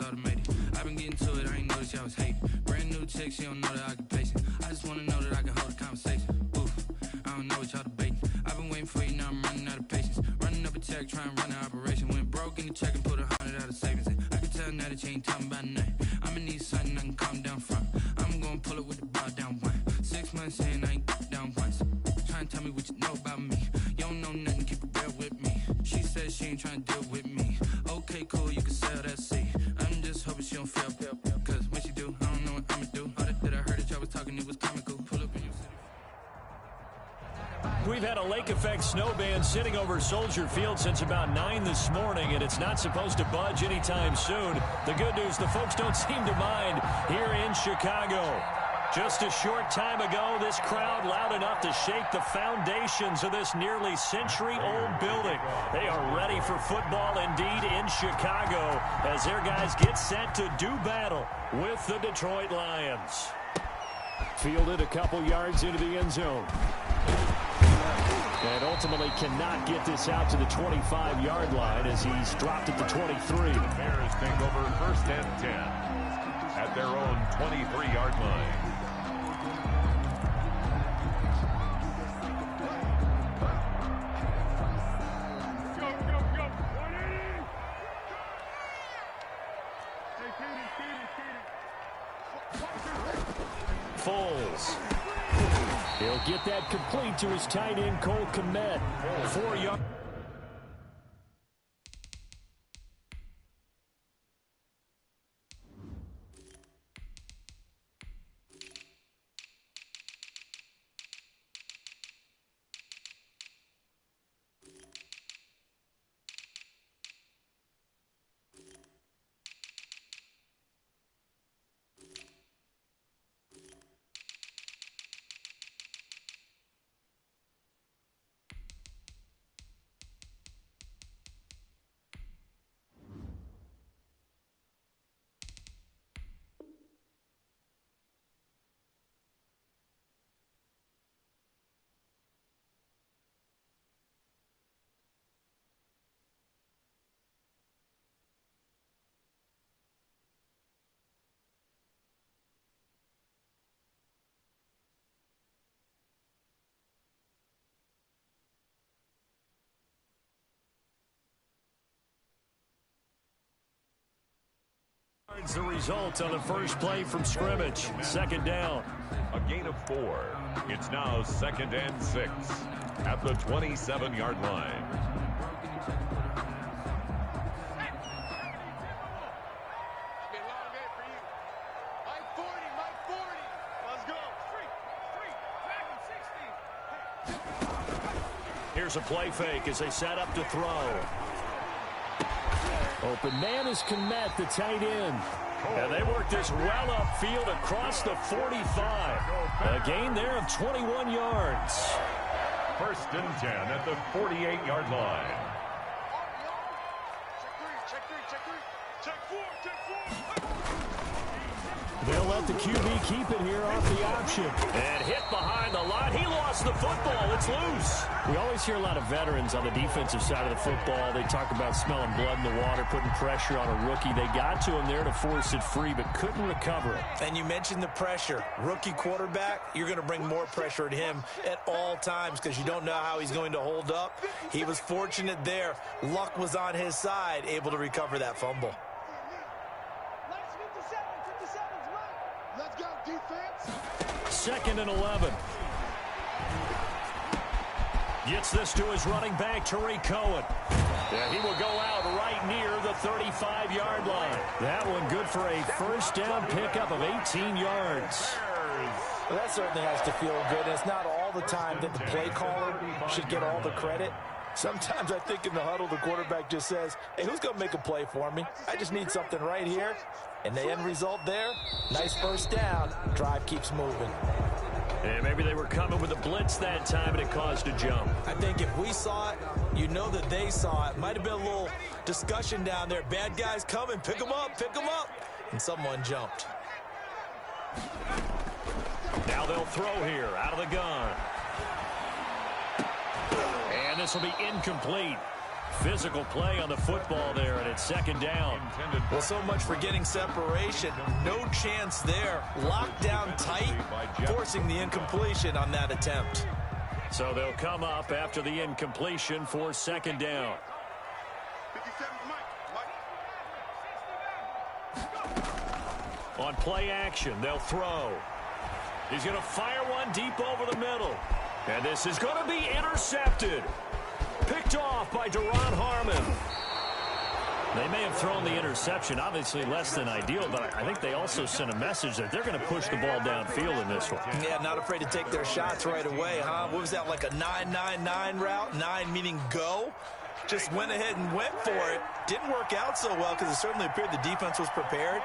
automated. I've been getting to it, I ain't noticed y'all was hating. Brand new chick, she don't know that I can pace it. I just wanna know that I can hold a conversation. Oof, I don't know what y'all debating. I've been waiting for you, now I'm running out of patience. Running up a check, trying to run an operation. Went broke in the check and put 100 out of savings. I can tell now that you ain't talking about nothing. I'ma need something I can calm down from. I'm gonna pull it with the bow down one. 6 months in, I ain't down once. Trying to tell me what you know about me. You don't know nothing, keep it real with me. She says she ain't trying to deal with me. Okay, cool, you can sell that seat. I'm just hoping she don't feel. Cause when she do, I don't know what I'ma do. All that I heard that y'all was talking, it was comical. Pull up in your city. We've had a lake effect snow band sitting over Soldier Field since about 9 this morning, and it's not supposed to budge anytime soon. The good news, the folks don't seem to mind here in Chicago. Just a short time ago, this crowd loud enough to shake the foundations of this nearly century-old building. They are ready for football indeed in Chicago as their guys get set to do battle with the Detroit Lions. Fielded a couple yards into the end zone. And ultimately cannot get this out to the 25-yard line as he's dropped at the 23. The Bears take over first and 10 at their own 23-yard line. Foles. He'll get that complete to his tight end, Cole Kmet. 4 yards. The result on the first play from scrimmage. Second down. A gain of 4. It's now 2nd and 6 at the 27-yard line. Here's a play fake as they set up to throw. Open man is Kmet, the tight end. And they work this well upfield across the 45. A gain there of 21 yards. First and 10 at the 48-yard line. They'll let the QB keep it here off the option. And hit behind the line. He lost the football. It's loose. We always hear a lot of veterans on the defensive side of the football. They talk about smelling blood in the water, putting pressure on a rookie. They got to him there to force it free, but couldn't recover it. And you mentioned the pressure. Rookie quarterback, you're going to bring more pressure at him at all times because you don't know how he's going to hold up. He was fortunate there. Luck was on his side, able to recover that fumble. Let's go, defense. 2nd and 11. Gets this to his running back, Tariq Cohen. And he will go out right near the 35-yard line. That one good for a first down pickup of 18 yards. Well, that certainly has to feel good. It's not all the time that the play caller should get all the credit. Sometimes I think in the huddle, the quarterback just says, hey, who's going to make a play for me? I just need something right here. And the end result there, nice first down. Drive keeps moving. And maybe they were coming with a blitz that time, and it caused a jump. I think if we saw it, you know that they saw it. Might have been a little discussion down there. Bad guys coming. Pick them up. Pick them up. And someone jumped. Now they'll throw here out of the gun. And this will be incomplete. Physical play on the football there, and it's second down. Well, so much for getting separation. No chance there. Locked down tight, forcing the incompletion on that attempt. So they'll come up after the incompletion for second down. On play action, they'll throw. He's going to fire one deep over the middle. And this is going to be intercepted. Picked off by Duron Harmon. They may have thrown the interception, obviously less than ideal, but I think they also sent a message that they're going to push the ball downfield in this one. Yeah, not afraid to take their shots right away, huh? What was that, like a 9-9-9 route? 9 meaning go? Just went ahead and went for it. Didn't work out so well because it certainly appeared the defense was prepared.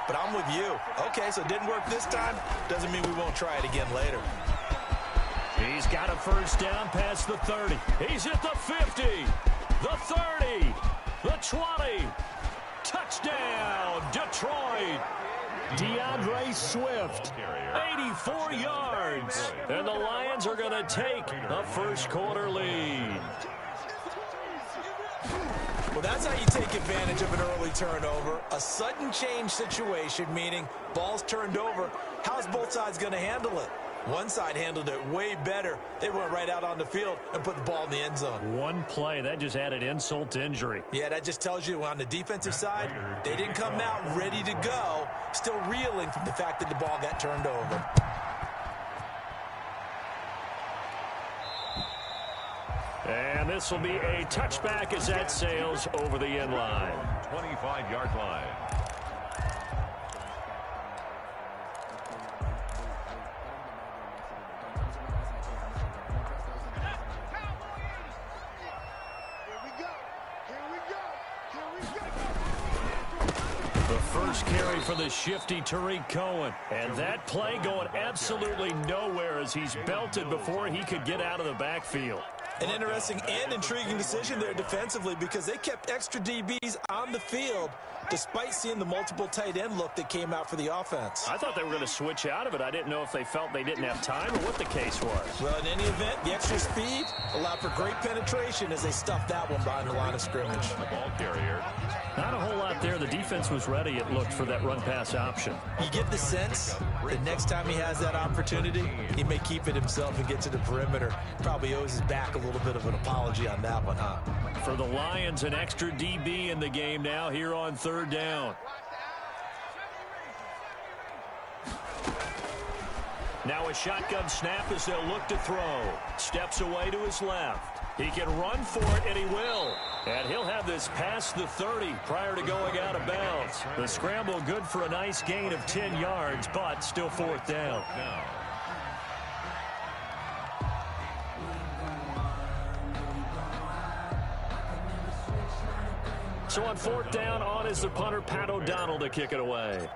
But I'm with you. Okay, so it didn't work this time. Doesn't mean we won't try it again later. He's got a first down past the 30. He's at the 50, the 30, the 20. Touchdown, Detroit. DeAndre Swift, 84 yards. And the Lions are going to take a first quarter lead. Well, that's how you take advantage of an early turnover. A sudden change situation, meaning ball's turned over. How's both sides going to handle it? One side handled it way better. They went right out on the field and put the ball in the end zone. One play, that just added insult to injury. Yeah, that just tells you on the defensive side, they didn't come out ready to go, still reeling from the fact that the ball got turned over. And this will be a touchback as that sails over the end line. 25-yard line. First carry for the shifty Tariq Cohen. And that play going absolutely nowhere as he's belted before he could get out of the backfield. An interesting and intriguing decision there defensively because they kept extra DBs on the field despite seeing the multiple tight end look that came out for the offense. I thought they were going to switch out of it. I didn't know if they felt they didn't have time or what the case was. Well, in any event, the extra speed allowed for great penetration as they stuffed that one behind the line of scrimmage. The ball carrier. Not a whole lot there. The defense was ready, it looked, for that run-pass option. You get the sense that next time he has that opportunity, he may keep it himself and get to the perimeter. Probably owes his back a little bit of an apology on that one, huh? For the Lions, an extra DB in the game now here on third down. Now a shotgun snap as they'll look to throw. Steps away to his left. He can run for it, and he will. And he'll have this past the 30 prior to going out of bounds. The scramble good for a nice gain of 10 yards, but still fourth down. So on fourth down, on is the punter, Pat O'Donnell, to kick it away.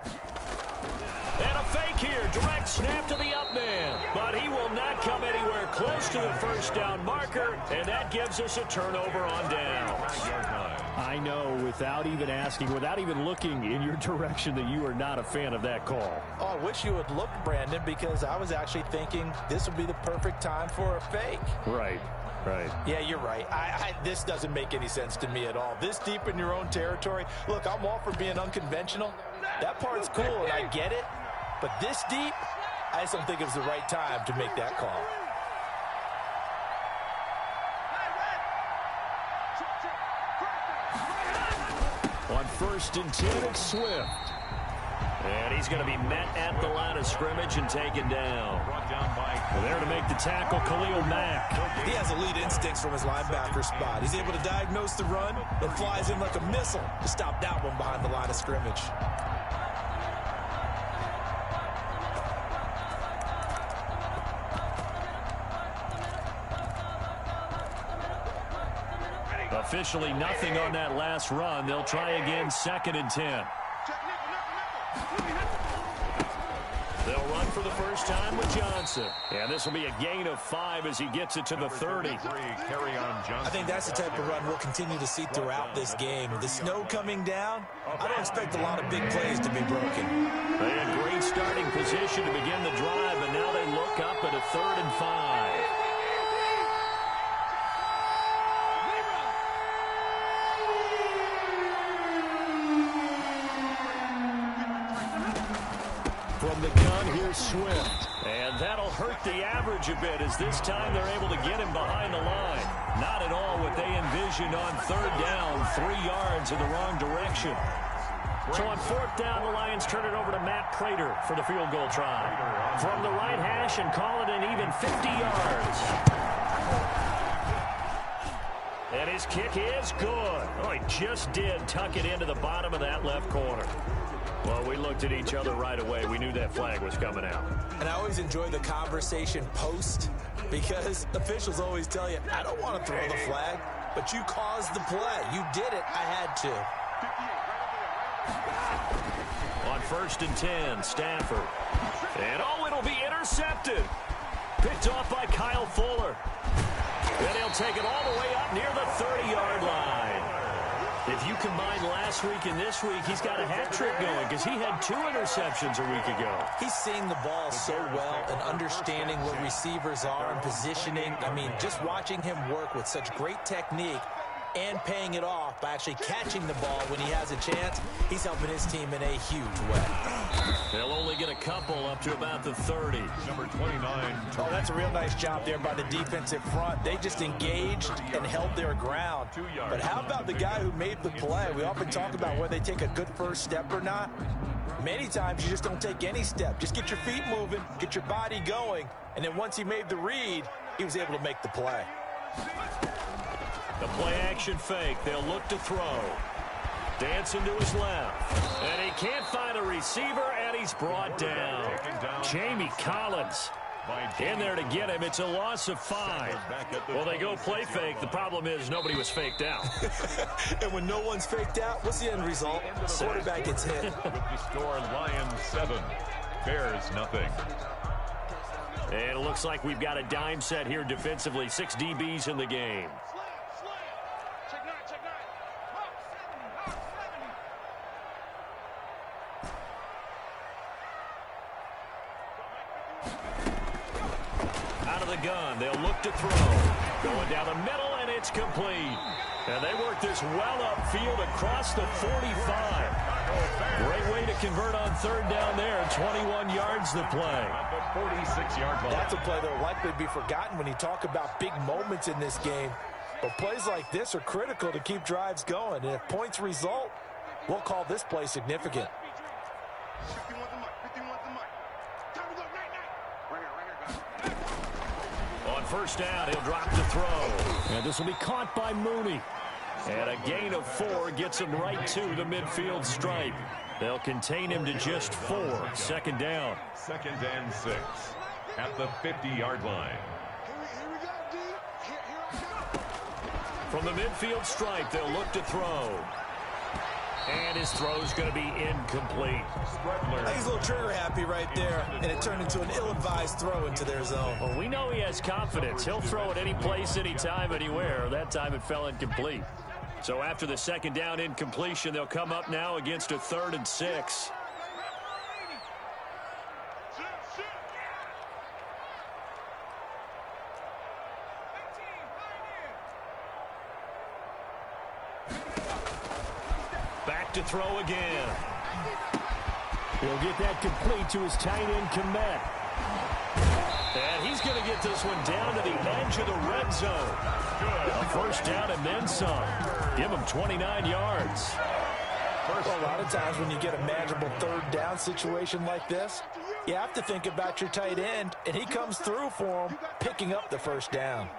And a fake here. Direct snap to the up man. But he will not come anywhere close to the first down marker. And that gives us a turnover on downs. I know, without even asking, without even looking in your direction, that you are not a fan of that call. Oh, I wish you would look, Brandon, because I was actually thinking this would be the perfect time for a fake. Right. Right. Yeah, you're right. This doesn't make any sense to me at all. This deep in your own territory. Look, I'm all for being unconventional. That part's cool, and I get it. But this deep, I just don't think it was the right time to make that call. On first and 10, it's Swift. And he's going to be met at the line of scrimmage and taken down. There to make the tackle, Khalil Mack. He has elite instincts from his linebacker spot. He's able to diagnose the run and flies in like a missile to stop that one behind the line of scrimmage. Officially nothing on that last run. They'll try again, second and 10. They'll run for the first time with Johnson. And this will be a gain of 5 as he gets it to the 30. I think that's the type of run we'll continue to see throughout this game. With the snow coming down, I don't expect a lot of big plays to be broken. They had great starting position to begin the drive, and now they look up at a 3rd and 5. the gun, here's Swift. And that'll hurt the average a bit as this time they're able to get him behind the line. Not at all what they envisioned on third down, 3 yards in the wrong direction. So on fourth down, the Lions turn it over to Matt Prater for the field goal try. From the right hash and call it an even 50 yards. And his kick is good. Oh, he just did tuck it into the bottom of that left corner. Well, we looked at each other right away. We knew that flag was coming out. And I always enjoy the conversation post because officials always tell you, I don't want to throw the flag, but you caused the play. You did it. I had to. On 1st and 10, Stafford. And, oh, it'll be intercepted. Picked off by Kyle Fuller. And he'll take it all the way up near the 30-yard line. If you combine last week and this week, he's got a hat trick going because he had 2 interceptions a week ago. He's seeing the ball so well and understanding where receivers are and positioning. I mean, just watching him work with such great technique and paying it off by actually catching the ball when he has a chance, he's helping his team in a huge way. They'll only get a couple up to about the 30. Number 29. Oh, that's a real nice job there by the defensive front. They just engaged and held their ground. 2 yards. But how about the guy who made the play? We often talk about whether they take a good first step or not. Many times you just don't take any step. Just get your feet moving, get your body going, and then once he made the read, he was able to make the play. The play-action fake. They'll look to throw. Dancing to his left. And he can't find a receiver, and he's brought down. Jamie Collins in there to get him. It's a loss of 5. Well, they go play fake. The problem is nobody was faked out. And when no one's faked out, what's the end result? The quarterback gets hit. With the score, Lions 7, Bears nothing. And it looks like we've got a dime set here defensively. 6 DBs in the game. Gun. They'll look to throw. Going down the middle, and it's complete. And they work this well upfield across the 45. Great way to convert on third down there. 21 yards the play. The 46-yard line. That's a play that will likely be forgotten when you talk about big moments in this game. But plays like this are critical to keep drives going. And if points result, we'll call this play significant. First down, he'll drop to throw. And this will be caught by Mooney. And a gain of 4 gets him right to the midfield stripe. They'll contain him to just 4. 2nd down. 2nd and 6 at the 50-yard line. From the midfield stripe, they'll look to throw. And his throw's going to be incomplete. He's a little trigger happy right there, and it turned into an ill-advised throw into their zone. Well, we know he has confidence. He'll throw it any place, anytime, anywhere. That time it fell incomplete. So after the 2nd down incompletion, they'll come up now against a 3rd and 6. To throw again. He'll get that complete to his tight end, Kmet. And he's going to get this one down to the edge of the red zone. A first down and then some. Give him 29 yards. Well, a lot of times when you get a manageable 3rd down situation like this, you have to think about your tight end, and he comes through for him, picking up the first down.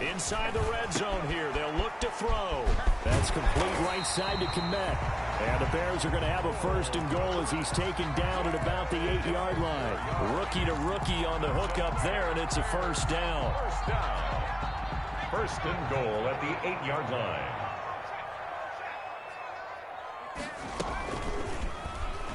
Inside the red zone here, they'll look to throw. That's complete right side to Kmet. And the Bears are going to have a 1st and goal as he's taken down at about the 8-yard line. Rookie to rookie on the hook up there, and it's a 1st down. 1st and goal at the 8-yard line.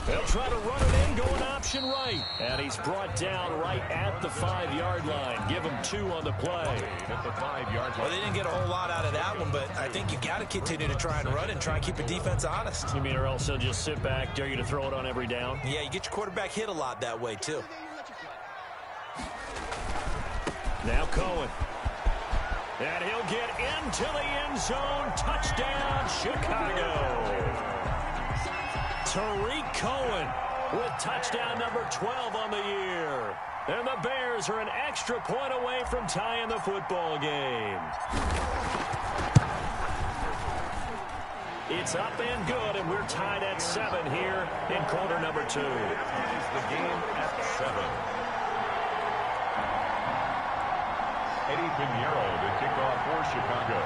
They'll try to run it in, going option right. And he's brought down right at the 5-yard line. Give him 2 on the play. At the 5-yard line. Well, they didn't get a whole lot out of that one, but I think you got to continue to try and run and try and keep the defense honest. You mean or else they'll just sit back, dare you to throw it on every down? Yeah, you get your quarterback hit a lot that way, too. Now Cohen. And he'll get into the end zone. Touchdown, Chicago. Tariq Cohen with touchdown number 12 on the year. And the Bears are an extra point away from tying the football game. It's up and good, and we're tied at 7 here in quarter number 2. Is the game at 7. Eddie Pinheiro to kick off for Chicago.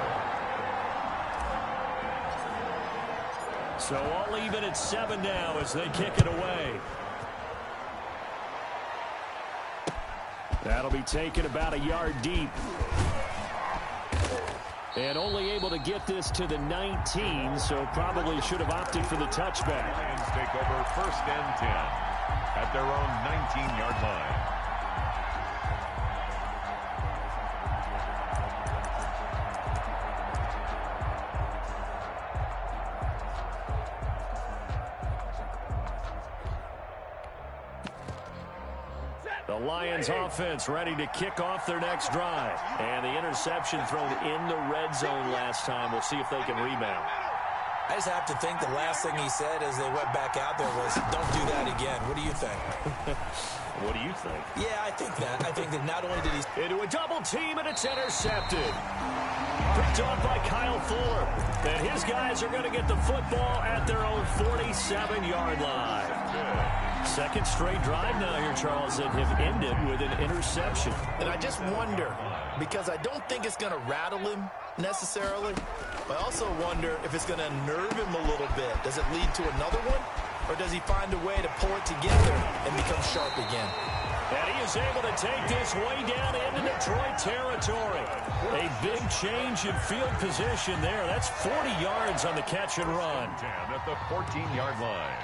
So all even at 7 now as they kick it away. That'll be taken about a yard deep. And only able to get this to the 19, so probably should have opted for the touchback. Lions take over 1st and 10 at their own 19-yard line. The Lions offense ready to kick off their next drive. And the interception thrown in the red zone last time. We'll see if they can rebound. I just have to think the last thing he said as they went back out there was, don't do that again. What do you think? What do you think? Yeah, I think that. I think that not only did he... Into a double team, and it's intercepted. Picked off by Kyle Fuller. And his guys are going to get the football at their own 47-yard line. Second straight drive now here, Charles, that have ended with an interception. And I just wonder, because I don't think it's going to rattle him necessarily, but I also wonder if it's going to unnerve him a little bit. Does it lead to another one, or does he find a way to pull it together and become sharp again? And he is able to take this way down into Detroit territory. A big change in field position there. That's 40 yards on the catch and run. 10 at the 14-yard line.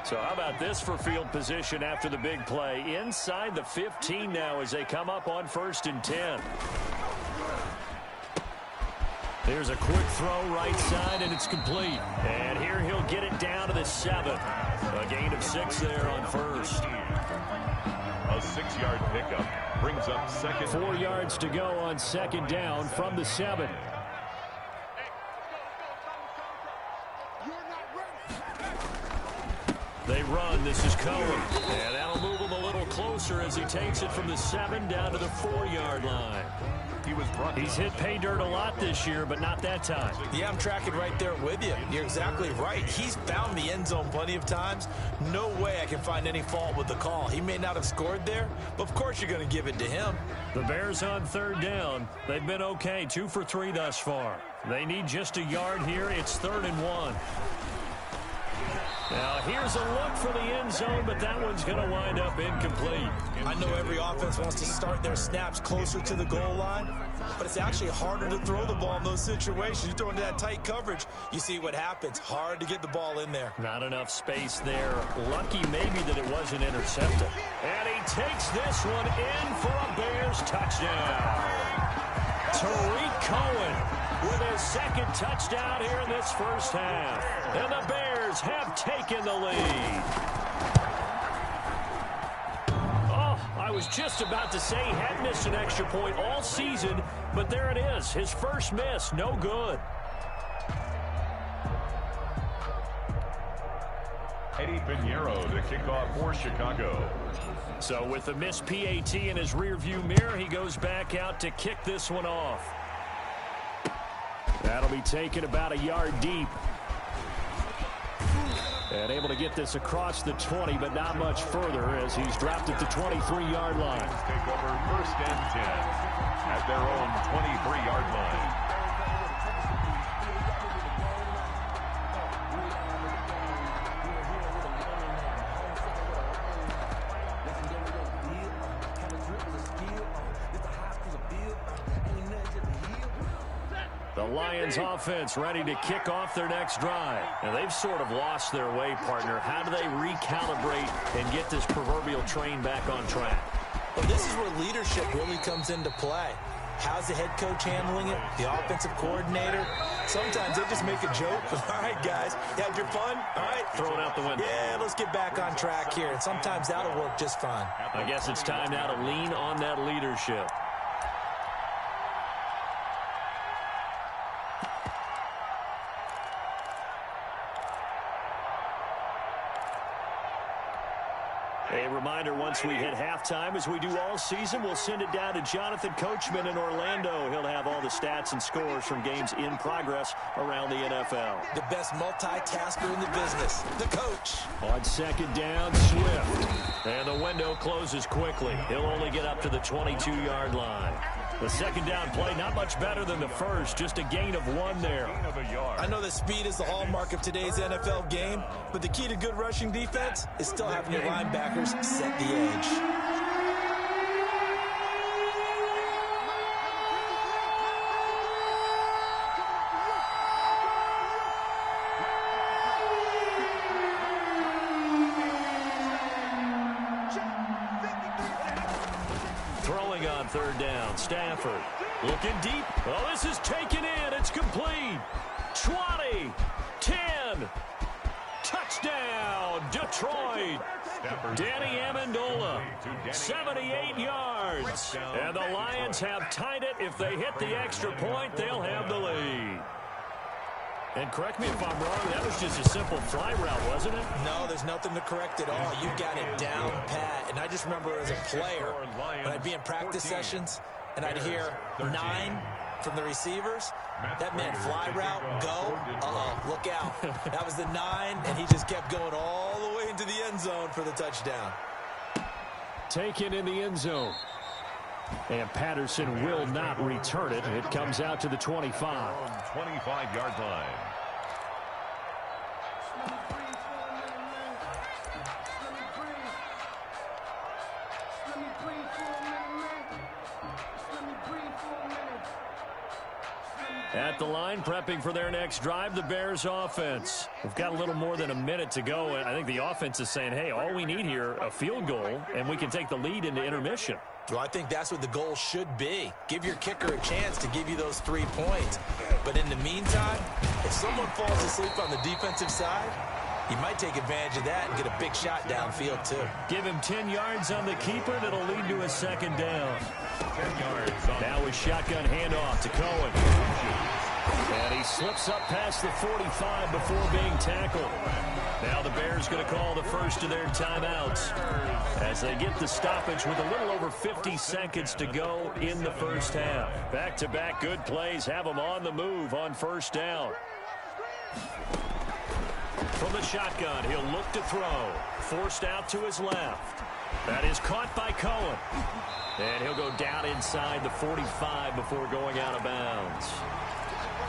So how about this for field position after the big play? Inside the 15 now as they come up on 1st and 10. There's a quick throw right side, and it's complete. And here he'll get it down to the 7. A gain of 6 there on 1st. A 6-yard pickup brings up 2nd. 4 yards to go on 2nd down from the 7. They run. This is Cohen. And that'll move him a little closer as he takes it from the 7 down to the 4-yard line. He's hit pay dirt a lot this year, but not that time. Yeah, I'm tracking right there with you. You're exactly right. He's found the end zone plenty of times. No way I can find any fault with the call. He may not have scored there, but of course you're going to give it to him. The Bears on 3rd down. They've been okay, 2 for 3 thus far. They need just a yard here. It's 3rd and 1. Now, here's a look for the end zone, but that one's going to wind up incomplete. I know every offense wants to start their snaps closer to the goal line, but it's actually harder to throw the ball in those situations. You throw into that tight coverage, you see what happens. Hard to get the ball in there. Not enough space there. Lucky maybe that it wasn't intercepted. And he takes this one in for a Bears touchdown. Tariq Cohen with his 2nd touchdown here in this first half. And the Bears have taken the lead. Oh, I was just about to say he had missed an extra point all season, but there it is. His first miss, no good. Eddie Pinheiro to kick off for Chicago. So with the missed PAT in his rearview mirror, he goes back out to kick this one off. That'll be taken about a yard deep. And able to get this across the 20, but not much further as he's dropped at the 23-yard line. Take over 1st and 10 at their own 23-yard line. The Lions offense ready to kick off their next drive. And they've sort of lost their way, partner. How do they recalibrate and get this proverbial train back on track? Well, this is where leadership really comes into play. How's the head coach handling it? The offensive coordinator? Sometimes they just make a joke. All right, guys, you had your fun? All right. Throw it out the window. Yeah, let's get back on track here. And sometimes that'll work just fine. I guess it's time now to lean on that leadership. A reminder, once we hit halftime, as we do all season, we'll send it down to Jonathan Coachman in Orlando. He'll have all the stats and scores from games in progress around the NFL. The best multitasker in the business, the coach. On second down, Swift. And the window closes quickly. He'll only get up to the 22-yard line. The second down play, not much better than the first, just a gain of 1 there. I know that speed is the hallmark of today's NFL game, but the key to good rushing defense is still having your linebackers set the edge. Throwing on third down, Stafford. Looking deep. Oh, this is taken in. It's complete. 20, 10. Touchdown, Detroit. Danny Amendola, 78 yards. And the Lions have tied it. If they hit the extra point, they'll have the lead. And correct me if I'm wrong, that was just a simple fly route, wasn't it? No, there's nothing to correct at all. You've got it down pat. And I just remember as a player, when I'd be in practice sessions, and I'd hear 9 from the receivers, that meant fly route, go, look out. That was the 9, and he just kept going all the way into the end zone for the touchdown. Taken in the end zone. And Patterson will not return it. It comes out to the 25. 25-yard line. At the line, prepping for their next drive, the Bears offense. We've got a little more than a minute to go. I think the offense is saying, hey, all we need here, a field goal, and we can take the lead into intermission. Well, I think that's what the goal should be. Give your kicker a chance to give you those 3 points. But in the meantime, if someone falls asleep on the defensive side, you might take advantage of that and get a big shot downfield, too. Give him 10 yards on the keeper, and it'll lead to a second down. 10 yards. Now a shotgun handoff to Cohen. And he slips up past the 45 before being tackled. Now the Bears going to call the first of their timeouts as they get the stoppage with a little over 50 seconds to go in the first half. Back-to-back good plays have them on the move on first down. From the shotgun, he'll look to throw. Forced out to his left. That is caught by Cohen. And he'll go down inside the 45 before going out of bounds.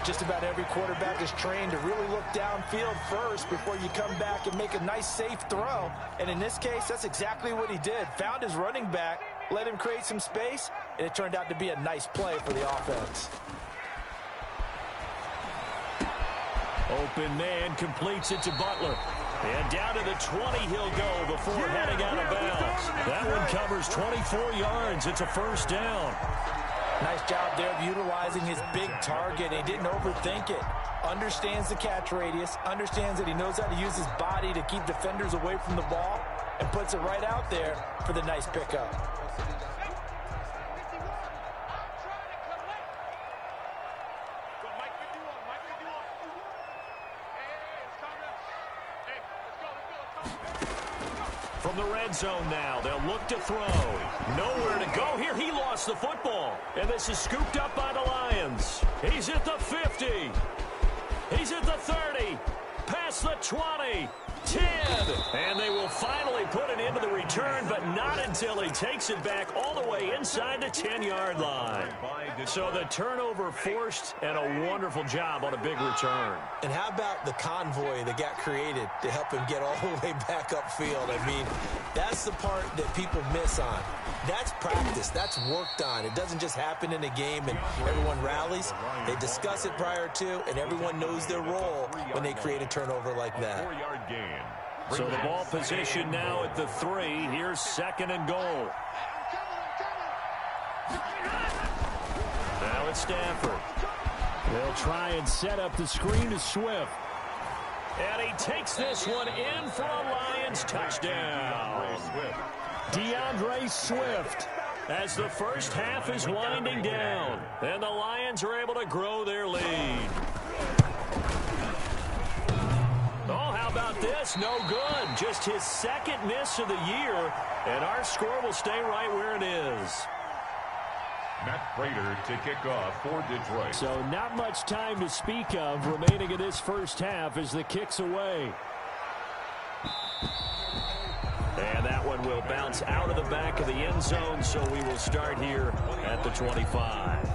Just about every quarterback is trained to really look downfield first before you come back and make a nice, safe throw. And in this case, that's exactly what he did. Found his running back, let him create some space, and it turned out to be a nice play for the offense. Open man completes it to Butler. And down to the 20 he'll go before heading out of bounds. That one covers 24 yards. It's a first down. Nice job there of utilizing his big target. He didn't overthink it. Understands the catch radius. Understands that he knows how to use his body to keep defenders away from the ball. And puts it right out there for the nice pickup. From the red zone now, they'll look to throw. Nowhere to go here. He lost the football. And this is scooped up by the Lions. He's at the 50. He's at the 30. Past the 20. 10. And they will finally put an end to the return, but not until he takes it back all the way inside the 10-yard line. So the turnover forced, and a wonderful job on a big return. And how about the convoy that got created to help him get all the way back upfield? I mean, that's the part that people miss on. That's practice. That's worked on. It doesn't just happen in a game and everyone rallies. They discuss it prior to, and everyone knows their role when they create a turnover like that. 4-yard gain. So the ball position now at the 3. Here's second and goal. Now it's Stafford. They'll try and set up the screen to Swift. And he takes this one in for a Lions touchdown. DeAndre Swift, as the first half is winding down, and the Lions are able to grow their lead. Oh, how about this? No good. Just his second miss of the year, and our score will stay right where it is. Matt Prater to kick off for Detroit. So not much time to speak of remaining in this first half as the kick's away. And that one will bounce out of the back of the end zone, so we will start here at the 25.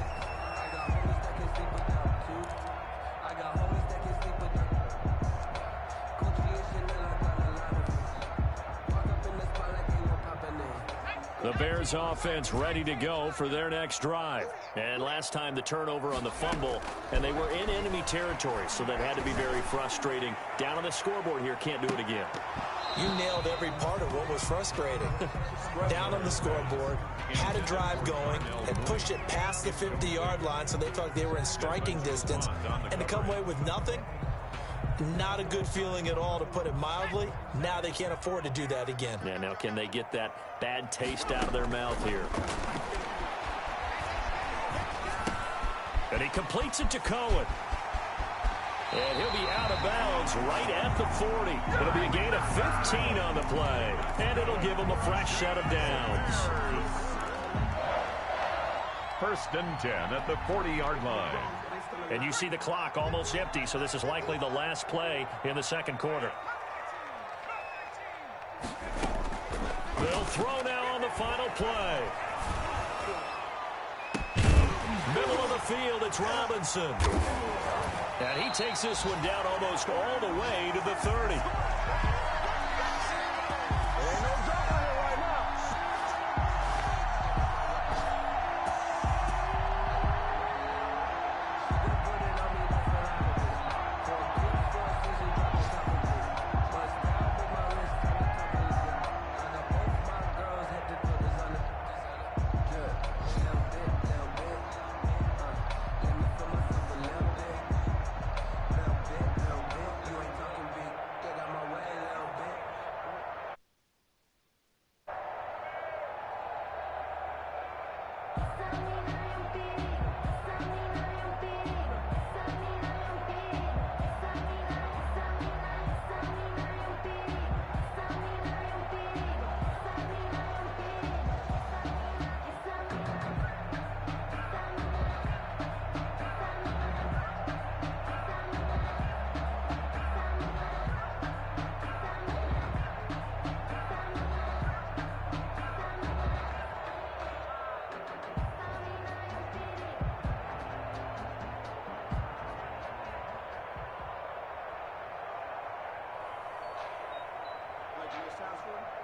The Bears offense ready to go for their next drive. And last time the turnover on the fumble, and they were in enemy territory, so that had to be very frustrating. Down on the scoreboard here, can't do it again. You nailed every part of what was frustrating. Down on the scoreboard, had a drive going, had pushed it past the 50-yard line so they felt they were in striking distance, and to come away with nothing, not a good feeling at all, to put it mildly. Now they can't afford to do that again. Yeah, now can they get that bad taste out of their mouth here? And he completes it to Cohen. And he'll be out of bounds right at the 40. It'll be a gain of 15 on the play. And it'll give him a fresh set of downs. First and 10 at the 40-yard line. And you see the clock almost empty, so this is likely the last play in the second quarter. They'll throw now on the final play. Middle of the field, it's Robinson. And he takes this one down almost all the way to the 30. Like, you sounds good?